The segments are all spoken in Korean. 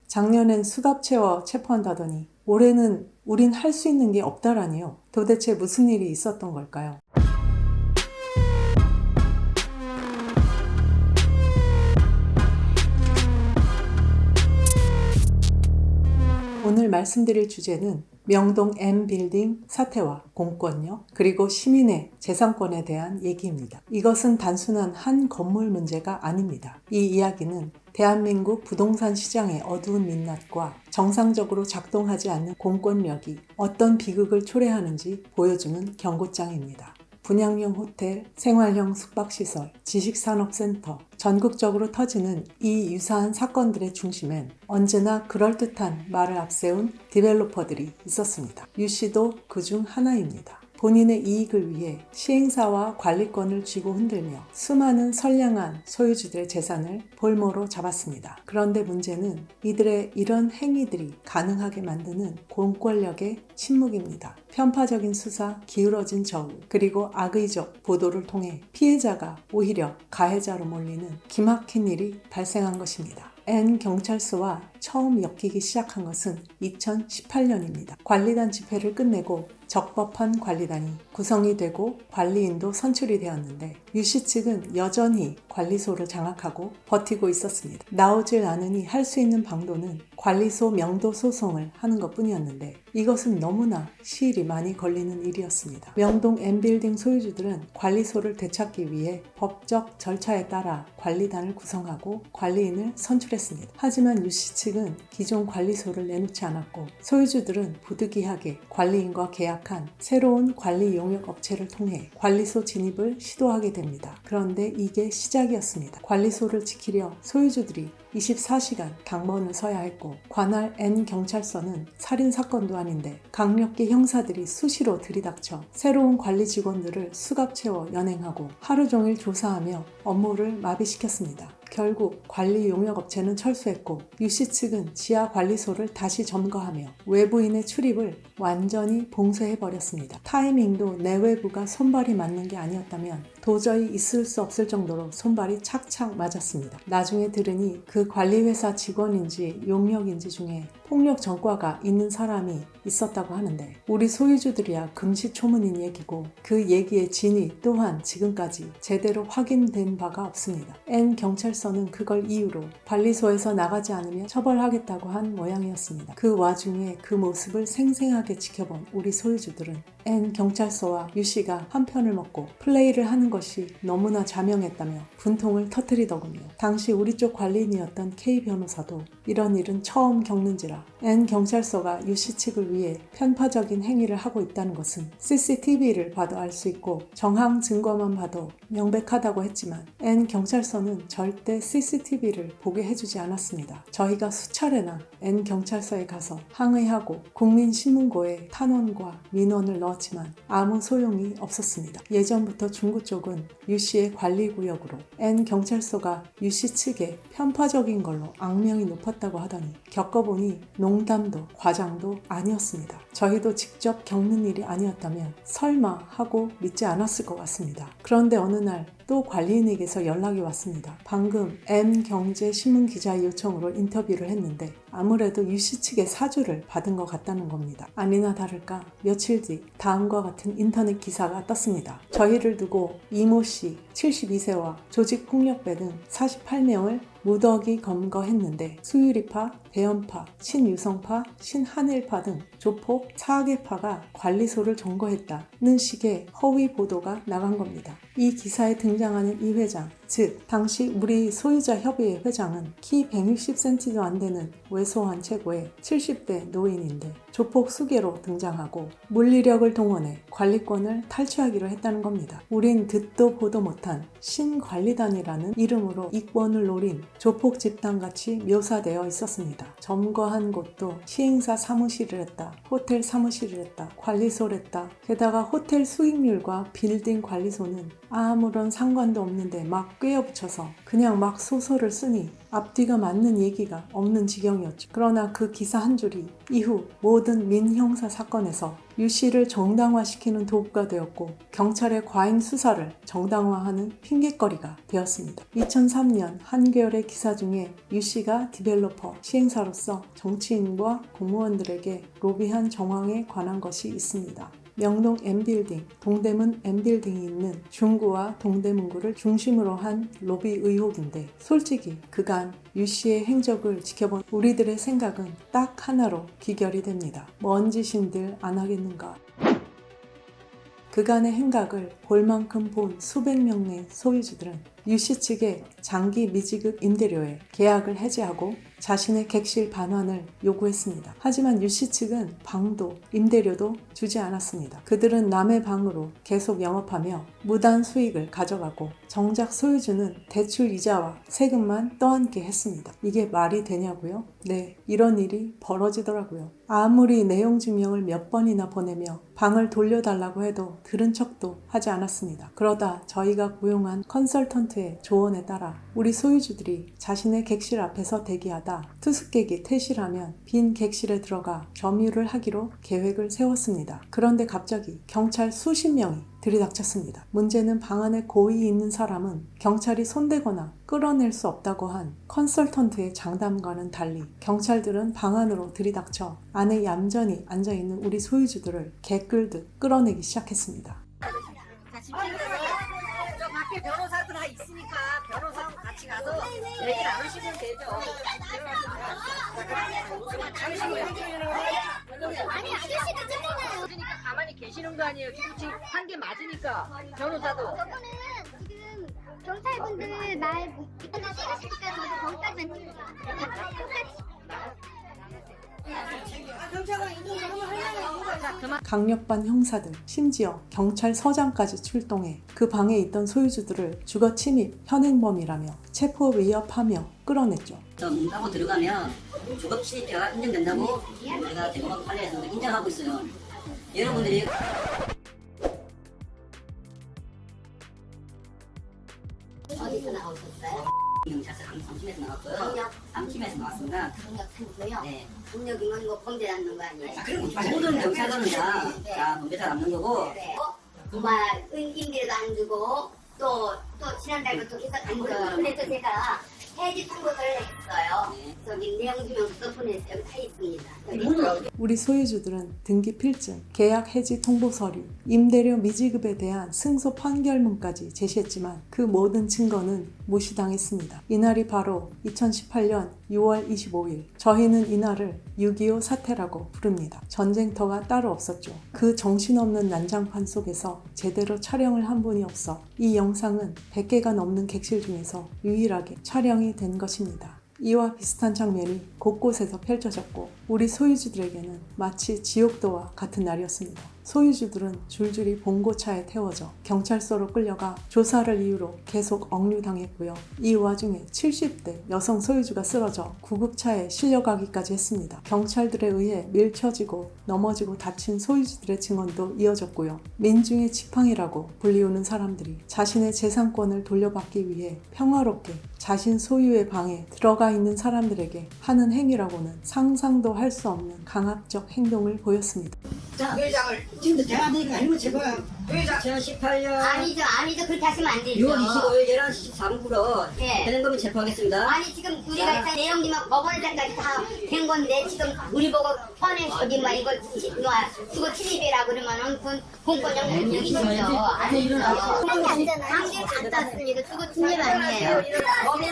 작년엔 수갑 채워 체포한다더니 올해는 우린 할 수 있는 게 없다라니요. 도대체 무슨 일이 있었던 걸까요? 오늘 말씀드릴 주제는 명동 M빌딩 사태와 공권력, 그리고 시민의 재산권에 대한 얘기입니다. 이것은 단순한 한 건물 문제가 아닙니다. 이 이야기는 대한민국 부동산 시장의 어두운 민낯과 정상적으로 작동하지 않는 공권력이 어떤 비극을 초래하는지 보여주는 경고장입니다. 분양형 호텔, 생활형 숙박시설, 지식산업센터, 전국적으로 터지는 이 유사한 사건들의 중심엔 언제나 그럴듯한 말을 앞세운 디벨로퍼들이 있었습니다. 유 씨도 그중 하나입니다. 본인의 이익을 위해 시행사와 관리권을 쥐고 흔들며 수많은 선량한 소유주들의 재산을 볼모로 잡았습니다. 그런데 문제는 이들의 이런 행위들이 가능하게 만드는 공권력의 침묵입니다. 편파적인 수사, 기울어진 저우, 그리고 악의적 보도를 통해 피해자가 오히려 가해자로 몰리는 기막힌 일이 발생한 것입니다. N경찰서와 처음 엮이기 시작한 것은 2018년입니다. 관리단 집회를 끝내고 적법한 관리단이 구성이 되고 관리인도 선출이 되었는데 유 씨 측은 여전히 관리소를 장악하고 버티고 있었습니다. 나오질 않으니 할 수 있는 방도는 관리소 명도 소송을 하는 것뿐이었는데 이것은 너무나 시일이 많이 걸리는 일이었습니다. 명동 M빌딩 소유주들은 관리소를 되찾기 위해 법적 절차에 따라 관리단을 구성하고 관리인을 선출했습니다. 하지만 유 씨 측은 기존 관리소를 내놓지 않았고 소유주들은 부득이하게 관리인과 계약한 새로운 관리 용역 업체를 통해 관리소 진입을 시도하게 됩니다. 그런데 이게 시작이었습니다. 관리소를 지키려 소유주들이 24시간 당번을 서야 했고 관할 N경찰서는 살인사건도 아닌데 강력계 형사들이 수시로 들이닥쳐 새로운 관리 직원들을 수갑 채워 연행하고 하루 종일 조사하며 업무를 마비시켰습니다. 결국 관리 용역업체는 철수했고 유 씨 측은 지하 관리소를 다시 점거하며 외부인의 출입을 완전히 봉쇄해버렸습니다. 타이밍도 내외부가 손발이 맞는 게 아니었다면 도저히 있을 수 없을 정도로 손발이 착착 맞았습니다. 나중에 들으니 그 관리회사 직원인지 용역인지 중에 폭력 전과가 있는 사람이 있었다고 하는데 우리 소유주들이야 금시초문인 얘기고 그 얘기의 진위 또한 지금까지 제대로 확인된 바가 없습니다. N경찰서는 그걸 이유로 관리소에서 나가지 않으면 처벌하겠다고 한 모양이었습니다. 그 와중에 그 모습을 생생하게 지켜본 우리 소유주들은 N경찰서와 유 씨가 한 편을 먹고 플레이를 하는 것이 너무나 자명했다며 분통을 터뜨리더군요. 당시 우리 쪽 관리인이었던 K 변호사도 이런 일은 처음 겪는지라 N경찰서가 유 씨 측을 위해 편파적인 행위를 하고 있다는 것은 CCTV를 봐도 알 수 있고 정황 증거만 봐도 명백하다고 했지만 N경찰서는 절대 CCTV를 보게 해주지 않았습니다. 저희가 수차례나 N경찰서에 가서 항의하고 국민신문고에 탄원과 민원을 넣었지만 아무 소용이 없었습니다. 예전부터 중구 쪽은 유 씨의 관리구역으로 N경찰서가 유 씨 측에 편파적인 걸로 악명이 높았다고 하더니 겪어보니 농담도 과장도 아니었습니다. 저희도 직접 겪는 일이 아니었다면 설마 하고 믿지 않았을 것 같습니다. 그런데 어느 날 또 관리인에게서 연락이 왔습니다. 방금 M경제신문 기자의 요청으로 인터뷰를 했는데 아무래도 유 씨 측의 사주를 받은 것 같다는 겁니다. 아니나 다를까 며칠 뒤 다음과 같은 인터넷 기사가 떴습니다. 저희를 두고 이모 씨 72세와 조직폭력배 등 48명을 무더기 검거했는데 수유리파, 대연파, 친유성파, 친한일파 등 조폭 4개파가 관리소를 점거했다는 식의 허위 보도가 나간 겁니다. 이 기사에 등장하는 이 회장, 즉 당시 우리 소유자 협의회 회장은 키 160cm도 안 되는 왜소한 체구의 70대 노인인데 조폭 수계로 등장하고 물리력을 동원해 관리권을 탈취하기로 했다는 겁니다. 우린 듣도 보도 못한 신관리단이라는 이름으로 이권을 노린 조폭 집단같이 묘사되어 있었습니다. 점거한 곳도 시행사 사무실을 했다, 호텔 사무실을 했다, 관리소를 했다. 게다가 호텔 수익률과 빌딩 관리소는 아무런 상관도 없는데 막 꿰어붙여서 그냥 막 소설을 쓰니 앞뒤가 맞는 얘기가 없는 지경이었죠. 그러나 그 기사 한 줄이 이후 모든 민형사 사건에서 유 씨를 정당화시키는 도구가 되었고 경찰의 과잉 수사를 정당화하는 핑곗거리가 되었습니다. 2003년 한겨레 기사 중에 유 씨가 디벨로퍼 시행사로서 정치인과 공무원들에게 로비한 정황에 관한 것이 있습니다. 명동 M빌딩, 동대문 M빌딩이 있는 중구와 동대문구를 중심으로 한 로비 의혹인데 솔직히 그간 유 씨의 행적을 지켜본 우리들의 생각은 딱 하나로 귀결이 됩니다. 뭔 짓인들 안 하겠는가. 그간의 행각을 볼 만큼 본 수백 명의 소유주들은 유 씨 측의 장기 미지급 임대료에 계약을 해지하고 자신의 객실 반환을 요구했습니다. 하지만 유 씨 측은 방도 임대료도 주지 않았습니다. 그들은 남의 방으로 계속 영업하며 무단 수익을 가져가고 정작 소유주는 대출 이자와 세금만 떠안게 했습니다. 이게 말이 되냐고요? 네, 이런 일이 벌어지더라고요. 아무리 내용 증명을 몇 번이나 보내며 방을 돌려달라고 해도 들은 척도 하지 않았습니다. 그러다 저희가 고용한 컨설턴트의 조언에 따라 우리 소유주들이 자신의 객실 앞에서 대기하다 투숙객이 퇴실하면 빈 객실에 들어가 점유를 하기로 계획을 세웠습니다. 그런데 갑자기 경찰 수십 명이 들이닥쳤습니다. 문제는 방 안에 고의 있는 사람은 경찰이 손대거나 끌어낼 수 없다고 한 컨설턴트의 장담과는 달리 경찰들은 방 안으로 들이닥쳐 안에 얌전히 앉아있는 우리 소유주들을 개끌듯 끌어내기 시작했습니다. 저 밖에 변호사들 다 있으니까 변호사하고 같이 가서 얘기를 안 하시면 되죠. 아니 아저씨가 잖아요. 그러니까 가만히 계시는 거 아니에요. 지금 한 게 맞으니까 변호사도. 저거는 지금 경찰분들 말 하나 찍으시니까 저도 거기까지 맨 경찰관 이동 좀 한번 하려면 자 그만. 강력반 형사들, 심지어 경찰서장까지 출동해 그 방에 있던 소유주들을 주거 침입 현행범이라며 체포 위협하며 끌어냈죠. 문 닫고 들어가면 주거 침입죄가 인정된다고 제가 대법원 판례에서 인정하고 있어요. 여러분들이 어디서 나오셨어요? 경찰서 3팀에서 나왔고요. 경력? 3팀에서 나왔습니다. 경력 참고요. 네. 경력이면 뭐 범죄 않는 거 아니에요? 모든 경찰관은 다 범죄자 남는 거고 네. 정말 임대료도 안 주고 또 지난달부터 계속 안 줘요. 그래서 제가 해지 통보를 했어요. 저기 내용 증명서 보냈어요. 다 있습니다. 우리 소유주들은 등기 필증, 계약 해지 통보 서류, 임대료 미지급에 대한 승소 판결문까지 제시했지만 그 모든 증거는 무시당했습니다. 이날이 바로 2018년 6월 25일. 저희는 이날을 6.25 사태라고 부릅니다. 전쟁터가 따로 없었죠. 그 정신없는 난장판 속에서 제대로 촬영을 한 분이 없어 이 영상은 100개가 넘는 객실 중에서 유일하게 촬영이 된 것입니다. 이와 비슷한 장면이 곳곳에서 펼쳐졌고 우리 소유주들에게는 마치 지옥도와 같은 날이었습니다. 소유주들은 줄줄이 봉고차에 태워져 경찰서로 끌려가 조사를 이유로 계속 억류당했고요. 이 와중에 70대 여성 소유주가 쓰러져 구급차에 실려가기까지 했습니다. 경찰들에 의해 밀쳐지고 넘어지고 다친 소유주들의 증언도 이어졌고요. 민중의 지팡이라고 불리우는 사람들이 자신의 재산권을 돌려받기 위해 평화롭게 자신 소유의 방에 들어가 있는 사람들에게 하는 행위라고는 상상도 할 수 없는 강압적 행동을 보였습니다. 자 회장을 지금도 대화되니까 아니면 제가 회장 2018년 아니죠. 그렇게 하시면 안 되죠. 6월 25일 11시 14분으로 네. 현행범인 체포하겠습니다. 아니 지금 우리가 일단 내용이면 법원장까지 다 된 건데 지금 우리 보고 펀에 저기 막 이거 주거 침입이라 그러면은 그건 공권력 능력이죠. 아니죠. 강제 갖다 왔으니까 주거 침입 아니에요. 아니에요. 여기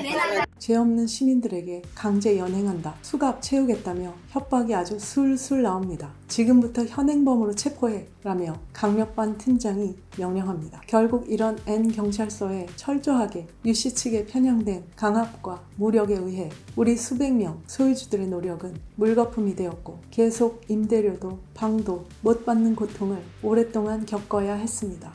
왜 나가? 죄 없는 시민들에게 강제 연행한다, 수갑 채우겠다며 협박이 아주 술술 나옵니다. 지금부터 현행범으로 체포해 라며 강력반 팀장이 명령합니다. 결국 이런 N경찰서에 철저하게 유씨 측에 편향된 강압과 무력에 의해 우리 수백 명 소유주들의 노력은 물거품이 되었고 계속 임대료도 방도 못 받는 고통을 오랫동안 겪어야 했습니다.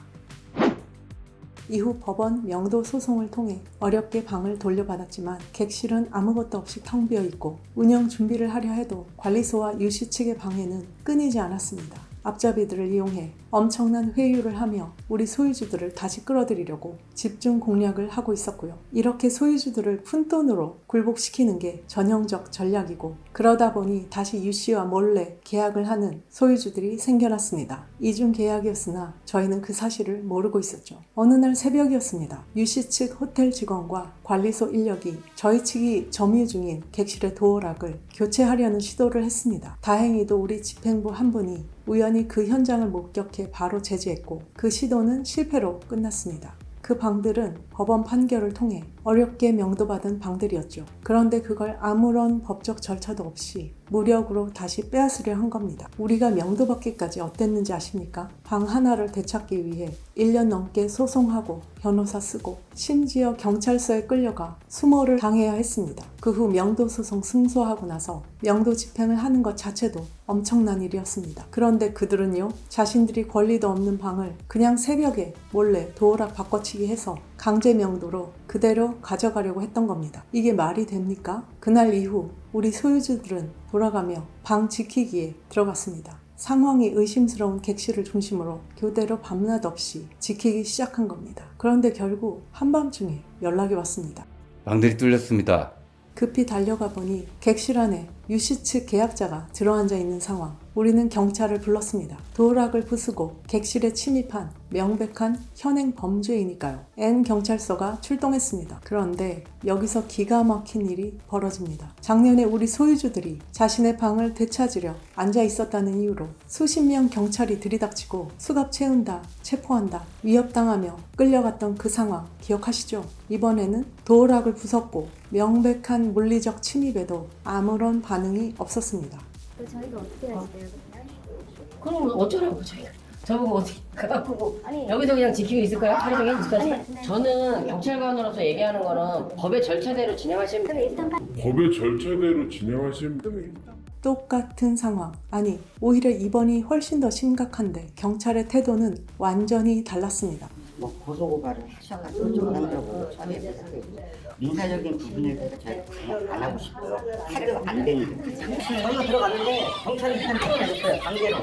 이후 법원 명도 소송을 통해 어렵게 방을 돌려받았지만 객실은 아무것도 없이 텅 비어 있고 운영 준비를 하려 해도 관리소와 유씨 측의 방해는 끊이지 않았습니다. 앞잡이들을 이용해 엄청난 회유를 하며 우리 소유주들을 다시 끌어들이려고 집중 공략을 하고 있었고요. 이렇게 소유주들을 푼돈으로 굴복시키는 게 전형적 전략이고, 그러다 보니 다시 유씨와 몰래 계약을 하는 소유주들이 생겨났습니다. 이중 계약이었으나 저희는 그 사실을 모르고 있었죠. 어느 날 새벽이었습니다. 유씨 측 호텔 직원과 관리소 인력이 저희 측이 점유 중인 객실의 도어락을 교체하려는 시도를 했습니다. 다행히도 우리 집행부 한 분이 우연히 그 현장을 목격해 바로 제지했고, 그 시도는 실패로 끝났습니다. 그 방들은 법원 판결을 통해 어렵게 명도받은 방들이었죠. 그런데 그걸 아무런 법적 절차도 없이 무력으로 다시 빼앗으려 한 겁니다. 우리가 명도받기까지 어땠는지 아십니까? 방 하나를 되찾기 위해 1년 넘게 소송하고 변호사 쓰고 심지어 경찰서에 끌려가 수모를 당해야 했습니다. 그 후 명도 소송 승소하고 나서 명도 집행을 하는 것 자체도 엄청난 일이었습니다. 그런데 그들은요, 자신들이 권리도 없는 방을 그냥 새벽에 몰래 도어락 바꿔치기 해서 강제 명도로 그대로 가져가려고 했던 겁니다. 이게 말이 됩니까? 그날 이후 우리 소유주들은 돌아가며 방 지키기에 들어갔습니다. 상황이 의심스러운 객실을 중심으로 교대로 밤낮 없이 지키기 시작한 겁니다. 그런데 결국 한밤중에 연락이 왔습니다. 방들이 뚫렸습니다. 급히 달려가 보니 객실 안에 유씨 측 계약자가 들어앉아 있는 상황. 우리는 경찰을 불렀습니다. 도어락을 부수고 객실에 침입한 명백한 현행 범죄이니까요. N경찰서가 출동했습니다. 그런데 여기서 기가 막힌 일이 벌어집니다. 작년에 우리 소유주들이 자신의 방을 되찾으려 앉아 있었다는 이유로 수십 명 경찰이 들이닥치고 수갑 채운다, 체포한다, 위협당하며 끌려갔던 그 상황 기억하시죠? 이번에는 도어락을 부쉈고 명백한 물리적 침입에도 아무런 반응이 없었습니다. 저희가 어떻게 하실래요, 그러면? 그럼 어쩌라고 저희가 저보고 어떻게 가갖고 아니, 여기서 그냥 지키고 있을까요? 하루 종일 있을까요? 아니, 저는 경찰관으로서 얘기하는 거는 법의 절차대로 진행하시면 그럼 일단 법의 절차대로 진행하시면 똑같은 상황, 아니 오히려 이번이 훨씬 더 심각한데 경찰의 태도는 완전히 달랐습니다. 뭐 고소고발을 하셔가지고 좀 한다고 처리했어요. 민사적인 부분에 대해서 저희가 안 하고 싶고요. 해도 안 되는데. 저희가 들어갔는데 경찰이 일단 끌어내줬어요. 강제로.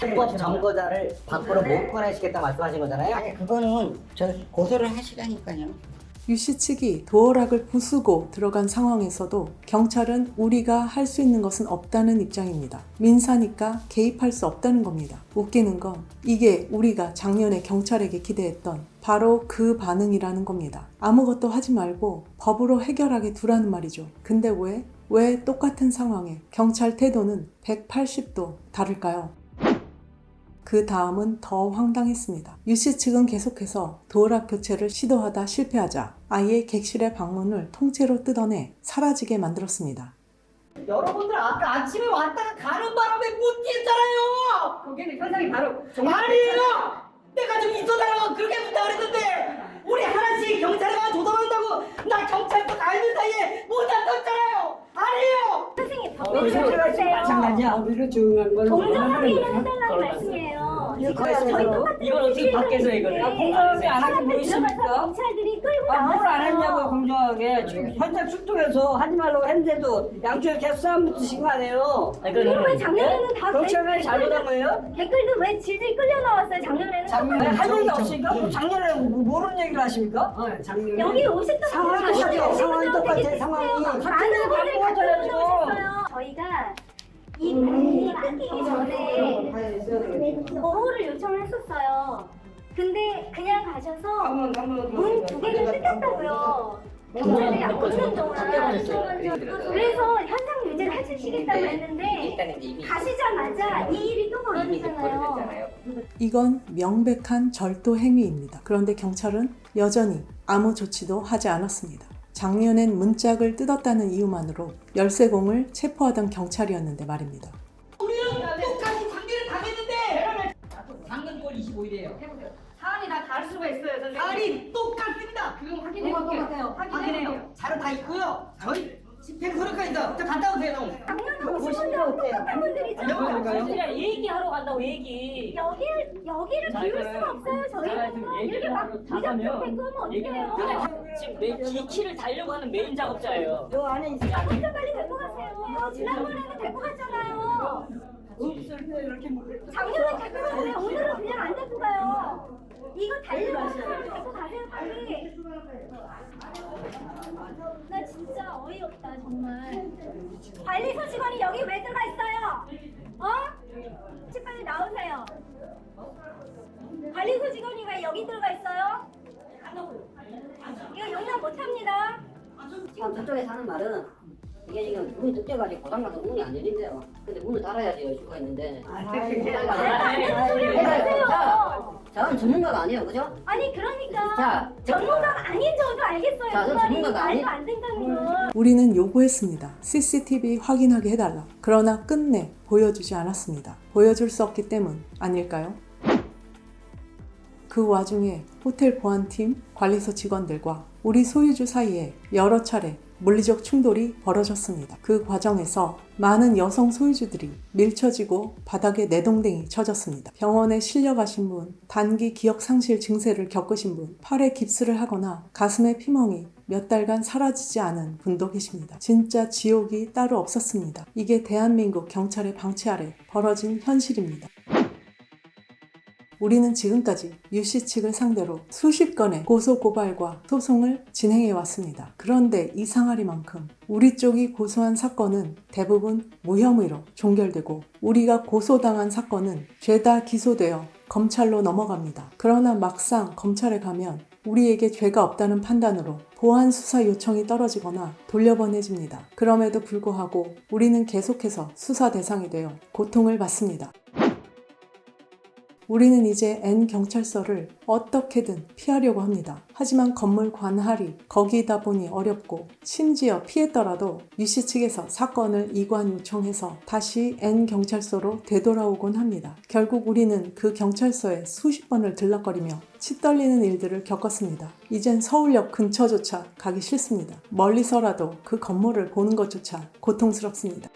불법 점거자를 밖으로 못 보내시겠다 말씀하신 거잖아요. 아니 그거는 저 고소를 하시라니까요. 유씨 측이 도어락을 부수고 들어간 상황에서도 경찰은 우리가 할 수 있는 것은 없다는 입장입니다. 민사니까 개입할 수 없다는 겁니다. 웃기는 건 이게 우리가 작년에 경찰에게 기대했던 바로 그 반응이라는 겁니다. 아무것도 하지 말고 법으로 해결하게 두라는 말이죠. 근데 왜 똑같은 상황에 경찰 태도는 180도 다를까요? 그 다음은 더 황당했습니다. 유씨 측은 계속해서 도어락 교체를 시도하다 실패하자 아예 객실의 방문을 통째로 뜯어내 사라지게 만들었습니다. 여러분들 아까 아침에 왔다가 가는 바람에 못 뛰었잖아요. 거기는 현장이 바로 아니에요. 내가 좀 있어달라고 그렇게 부탁을 했는데 우리 하나씩 경찰에 가서 조사한다고 나 경찰서 가 있는 사이에 못 떴잖아요. 아니에요. 선생님 법을 마찬가지야. 우리를 조용한 건 공정하게 해달라는 말씀이에요. 이건 어떻게 밖에서 이걸 공정하게 안 하게 보이십니까? 경찰들이 끌고 뭘 안 나왔어요. 했냐고요, 공정하게. 지금 현장 출동해서 하지 말라고 했는데도 양쪽에 계속 싸움 붙으신 거 아니에요? 그럼 왜 작년에는 다 경찰관이 잘못한 거예요? 댓글도 왜 질질 끌려 나왔어요, 작년에는? 아니, 할 얘기 없으니까? 그럼 작년에 모르는 얘기를 하십니까? 여기 오셨던 상황이 똑같아요. 상황이 똑같아요, 상황이. 많은 분들이 갖고 갖고 와줘야죠. 오셨어요. 저희가 이 문이 끊기기 전에 보호를 요청을 했었어요. 근데 그냥 가셔서 문 2개를 뜯었다고요. 경찰이 없는 동안. 그래서 현장 유지를 해주시겠다고 했는데 가시자마자 이 일이 또 벌어졌잖아요. 이건 명백한 절도 행위입니다. 그런데 경찰은 여전히 아무 조치도 하지 않았습니다. 작년엔 문짝을 뜯었다는 이유만으로 열쇠공을 체포하던 경찰이었는데 말입니다. 똑같이 관계를 당했는데 당근골 25일이에요. 사안이 다 다를 수가 있어요, 선생님. 사안이 똑같습니다. 그럼 확인해볼게요. 확인해요. 자료 다 있고요. 저희 집행 서류까지도 저 갔다 오세요, 형. 작년 보시면 똑같은 분들이 그냥 얘기하러 간다고 얘기. 여기를 비울 수가 없어요. 저희는 이렇게 막 무작정 데리고 오면 어떡해요? 지금 이 키를 달려고 하는 메인 작업자예요. 요 안에 있어요. 진짜 빨리 데리고 가세요. 지난번에는 데리고 갔잖아요. 작년에 잡혀가서 왜 오늘은 그냥 안 잡고 가요? 이거 달려가서 잡고 가세요 빨리. 나 진짜 어이없다 정말. 관리소 직원이 여기 왜 들어가 있어요? 빨리 나오세요. 관리소 직원이 왜 여기 들어가 있어요? 이거 용납 못합니다. 지금 저쪽에 사는 말은 이게 지금 문이 뜯겨가지고 고장 나서 문이 안 열린대요. 근데 문을 달아야지 열 수가 있는데. 저는 전문가가 아니에요, 그죠? 아니 그러니까 자, 전문가가 아닌 저도 알겠어요. 자, 그 저 말이 전문가가 말도 아니- 안 된다는 건. 우리는 요구했습니다. CCTV 확인하게 해달라. 그러나 끝내 보여주지 않았습니다. 보여줄 수 없기 때문 아닐까요? 그 와중에 호텔 보안팀, 관리소 직원들과 우리 소유주 사이에 여러 차례 물리적 충돌이 벌어졌습니다. 그 과정에서 많은 여성 소유주들이 밀쳐지고 바닥에 내동댕이 쳐졌습니다. 병원에 실려가신 분, 단기 기억 상실 증세를 겪으신 분, 팔에 깁스를 하거나 가슴에 피멍이 몇 달간 사라지지 않은 분도 계십니다. 진짜 지옥이 따로 없었습니다. 이게 대한민국 경찰의 방치 아래 벌어진 현실입니다. 우리는 지금까지 유씨 측을 상대로 수십 건의 고소고발과 소송을 진행해 왔습니다. 그런데 이상하리만큼 우리 쪽이 고소한 사건은 대부분 무혐의로 종결되고 우리가 고소당한 사건은 죄다 기소되어 검찰로 넘어갑니다. 그러나 막상 검찰에 가면 우리에게 죄가 없다는 판단으로 보안 수사 요청이 떨어지거나 돌려보내집니다. 그럼에도 불구하고 우리는 계속해서 수사 대상이 되어 고통을 받습니다. 우리는 이제 N경찰서를 어떻게든 피하려고 합니다. 하지만 건물 관할이 거기다 보니 어렵고 심지어 피했더라도 유씨 측에서 사건을 이관 요청해서 다시 N경찰서로 되돌아오곤 합니다. 결국 우리는 그 경찰서에 수십 번을 들락거리며 치 떨리는 일들을 겪었습니다. 이젠 서울역 근처조차 가기 싫습니다. 멀리서라도 그 건물을 보는 것조차 고통스럽습니다.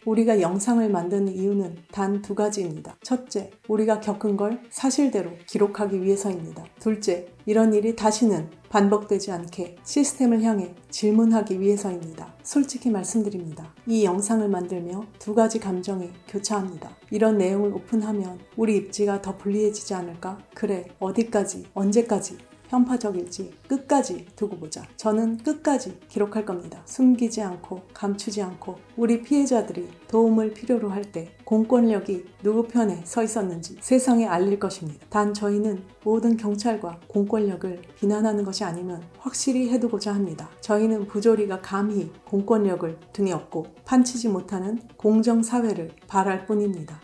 우리가 영상을 만드는 이유는 단 두 가지입니다. 첫째, 우리가 겪은 걸 사실대로 기록하기 위해서입니다. 둘째, 이런 일이 다시는 반복되지 않게 시스템을 향해 질문하기 위해서입니다. 솔직히 말씀드립니다. 이 영상을 만들며 두 가지 감정이 교차합니다. 이런 내용을 오픈하면 우리 입지가 더 불리해지지 않을까? 그래, 어디까지, 언제까지 편파적일지 끝까지 두고 보자. 저는 끝까지 기록할 겁니다. 숨기지 않고 감추지 않고 우리 피해자들이 도움을 필요로 할 때 공권력이 누구 편에 서 있었는지 세상에 알릴 것입니다. 단 저희는 모든 경찰과 공권력을 비난하는 것이 아니면 확실히 해두고자 합니다. 저희는 부조리가 감히 공권력을 등에 업고 판치지 못하는 공정사회를 바랄 뿐입니다.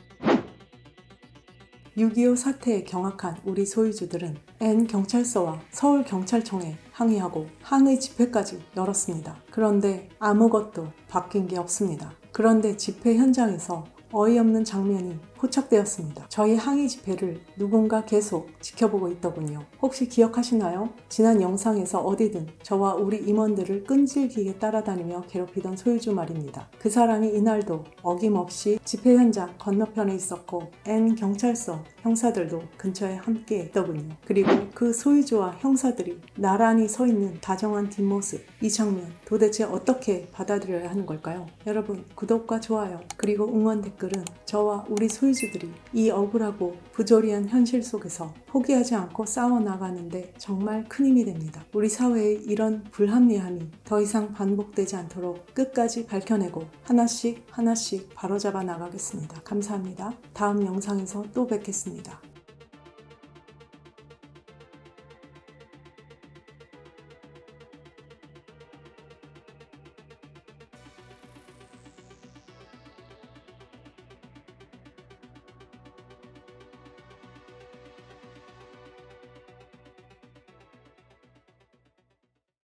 6.25 사태에 경악한 우리 소유주들은 N경찰서와 서울경찰청에 항의하고 항의 집회까지 열었습니다. 그런데 아무것도 바뀐 게 없습니다. 그런데 집회 현장에서 어이없는 장면이 포착되었습니다. 저희 항의 집회를 누군가 계속 지켜보고 있더군요. 혹시 기억하시나요? 지난 영상에서 어디든 저와 우리 임원들을 끈질기게 따라다니며 괴롭히던 소유주 말입니다. 그 사람이 이날도 어김없이 집회 현장 건너편에 있었고 N경찰서 형사들도 근처에 함께 있더군요. 그리고 그 소유주와 형사들이 나란히 서 있는 다정한 뒷모습, 이 장면 도대체 어떻게 받아들여야 하는 걸까요? 여러분, 구독과 좋아요 그리고 응원 댓글은 저와 우리 소유주들이 이 억울하고 부조리한 현실 속에서 포기하지 않고 싸워나가는데 정말 큰 힘이 됩니다. 우리 사회의 이런 불합리함이 더 이상 반복되지 않도록 끝까지 밝혀내고 하나씩 바로잡아 나가겠습니다. 감사합니다. 다음 영상에서 또 뵙겠습니다.